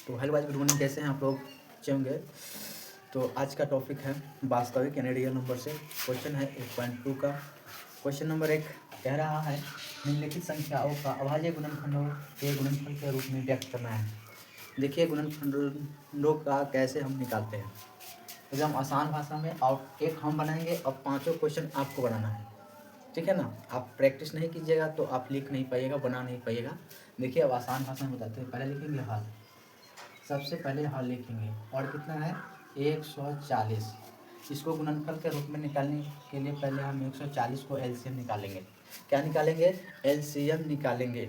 तो hello guys, good morning. कैसे हैं आप लोग? अच्छे होंगे। तो आज का टॉपिक है वास्तविक यानी रियल नंबर से। क्वेश्चन है 1.2 का। क्वेश्चन नंबर 1 कह रहा है निम्नलिखित संख्याओं का अभाज्य गुणनखंडों के गुणनफल के रूप में व्यक्त करना है। देखिए गुणनखंडों का कैसे हम निकालते हैं, एकदम आसान भाषा में। और एक हम बनाएंगे और पाँचों क्वेश्चन आपको बनाना है, ठीक है ना। आप प्रैक्टिस नहीं कीजिएगा तो आप लिख नहीं पाइएगा, बना नहीं पाइएगा। देखिए अब आसान भाषा में बताते हैं। पहले लिखेंगे हाल, सबसे पहले हाल लिखेंगे और कितना है 140। इसको गुणनफल के रूप में निकालने के लिए पहले हम 140 को एलसीएम निकालेंगे। क्या निकालेंगे? एलसीएम निकालेंगे।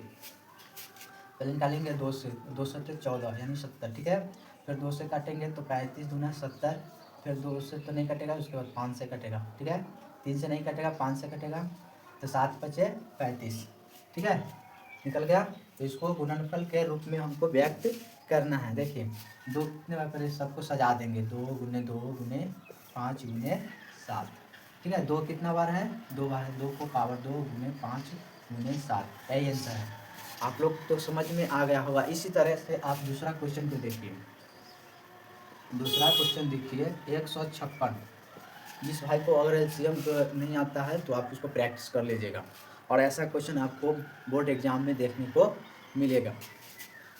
पहले निकालेंगे 2 से, 2 से 14 यानी 70, ठीक है। फिर 2 से काटेंगे तो 35 दूना 70। फिर 2 से तो नहीं कटेगा, उसके बाद 5 से कटेगा, ठीक है। 3 से नहीं कटेगा, 5 से कटेगा तो 7 बचे 35, ठीक है, निकल गया। तो इसको गुणनफल के रूप में हमको व्यक्त करना है। देखिए दो कितने बार पहले सबको सजा देंगे, 2 गुने 2 गुने 5 गुने 7, ठीक है। 2 कितना बार है? 2 बार है। 2 को पावर 2 गुने 5 गुने 7, यही आंसर है। आप लोग तो समझ में आ गया होगा। इसी तरह से आप दूसरा क्वेश्चन को देखिए। दूसरा क्वेश्चन देखिए 156। जिस भाई को अगर एलसीएम नहीं आता है तो आप उसको प्रैक्टिस कर लीजिएगा, और ऐसा क्वेश्चन आपको बोर्ड एग्जाम में देखने को मिलेगा।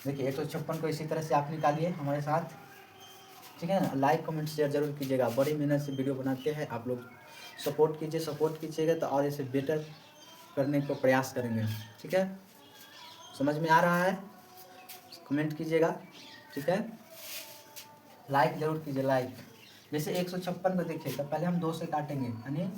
देखिए 156 को इसी तरह से आप निकालिए हमारे साथ, ठीक है ना। लाइक कमेंट शेयर जरूर कीजिएगा। बड़ी मेहनत से वीडियो बनाते हैं, आप लोग सपोर्ट कीजिए। सपोर्ट कीजिएगा तो और इसे बेटर करने को प्रयास करेंगे, ठीक है। समझ में आ रहा है? कमेंट कीजिएगा, ठीक है। लाइक जरूर कीजिए, लाइक। जैसे 156 को देखिए तो पहले हम 2 से काटेंगे, यानी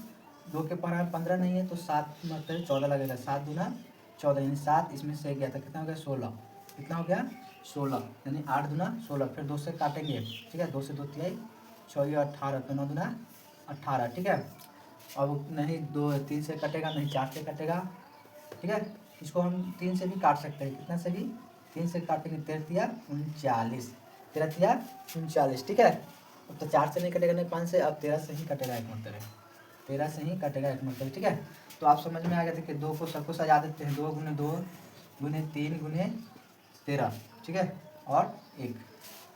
2 के पर 15 नहीं है तो 7 मतलब 14 लगेगा। 7 दूना 14 यानी 7 इसमें से गया था, कितना हो गया 16। कितना हो गया 16, यानी 8 दूना 16। फिर 2 से काटेंगे, ठीक है। 2 से 2 तिहाई 6 18, तो 9 दूना 18, ठीक है। अब नहीं 2 3 से कटेगा, नहीं 4 से कटेगा, ठीक है। इसको हम 3 से भी काट सकते हैं, कितना से भी 3 से काटेंगे। 13 तिया 39, 13 तिया 39, ठीक है। अब तो 4 से नहीं कटेगा, नहीं 5 से, अब 13 से ही कटेगा एक मतलब, 13 से ही कटेगा एक मतलब, ठीक है। तो आप समझ में आ गया। देखिए 2 को सबको सजा देते हैं। 2 गुने 2 गुने 3 गुने 13, ठीक है, और 1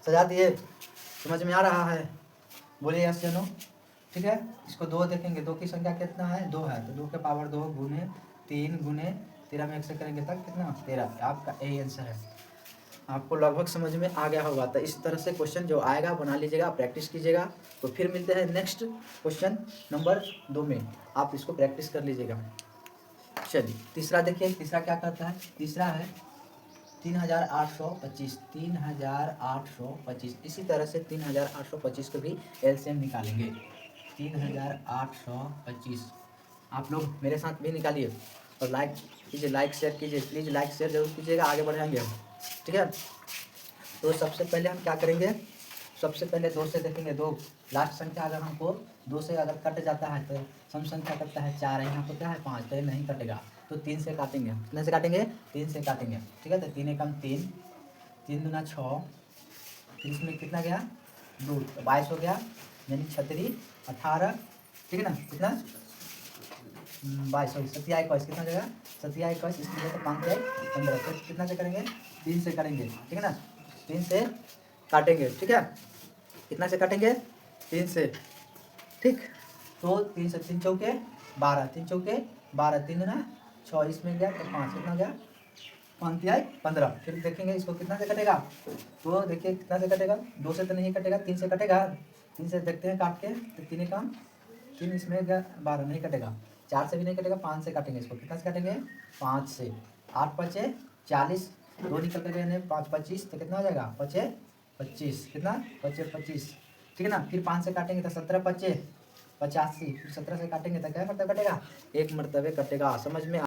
सजा दिए। समझ में आ रहा है? बोलिए यस या नो, ठीक है। इसको 2 देखेंगे, 2 की संख्या कितना है? 2 है, तो 2 के पावर 2 गुने 3 गुने 13 में 1 से करेंगे तब कितना 13। आपका यही आंसर है। आपको लगभग समझ में आ गया होगा। तो इस तरह से क्वेश्चन जो आएगा बना लीजिएगा, प्रैक्टिस कीजिएगा। तो फिर मिलते हैं नेक्स्ट क्वेश्चन नंबर 2 में, आप इसको प्रैक्टिस कर लीजिएगा। चलिए तीसरा देखिए। तीसरा क्या करता है? तीसरा है 3825, 3825। इसी तरह से 3825 को भी एलसीएम निकालेंगे। 3825 आप लोग मेरे साथ भी निकालिए और लाइक कीजिए, लाइक शेयर कीजिए। प्लीज़ लाइक शेयर जरूर कीजिएगा, आगे बढ़ाएंगे हम, ठीक है। तो सबसे पहले हम क्या करेंगे? सबसे पहले 2 से देखेंगे। 2 लास्ट संख्या अगर हमको 2 से अगर कट जाता है तो सम संख्या कटता है 4 है, यहाँ पर क्या है 5, तो ये नहीं कटेगा तो 3 से काटेंगे। कितने से काटेंगे? 3 से काटेंगे, ठीक है। तो 3 एकम 3, 3 दूना 6, फिर इसमें कितना गया 2, तो 22 हो गया, यानी 36 18, ठीक है ना। कितना 22, सॉरी 27 21, कितना जगह 27 21, इसमें तो 5 है 15। तो कितना से करेंगे? 3 से करेंगे, ठीक है ना। 3 से काटेंगे, ठीक है। कितना से काटेंगे? 3 से, ठीक। तो 3 से 3 चौके 12, 3 चौके 12, 3 ना 6, इसमें गया तो 5, कितना गया 5 तिहाई 15। फिर देखेंगे इसको कितना से कटेगा। तो देखिए कितना से कटेगा, 2 से तो नहीं कटेगा, 3 से कटेगा। 3 से देखते हैं काट के, तो 3 काम 3, इसमें गया 12 नहीं कटेगा। 4 से भी नहीं कटेगा, 5 से काटेंगे इसको। कितना से काटेंगे? 5 से। 8 पचे 40, 2 निकल के गए 5 25, तो कितना हो जाएगा 5 25, कितना 5 25, ठीक है ना। फिर 5 से काटेंगे तो 17 पचे 85, फिर 17 से काटेंगे तो क्या मरतबा कटेगा? 1 मरतबे कटेगा। समझ में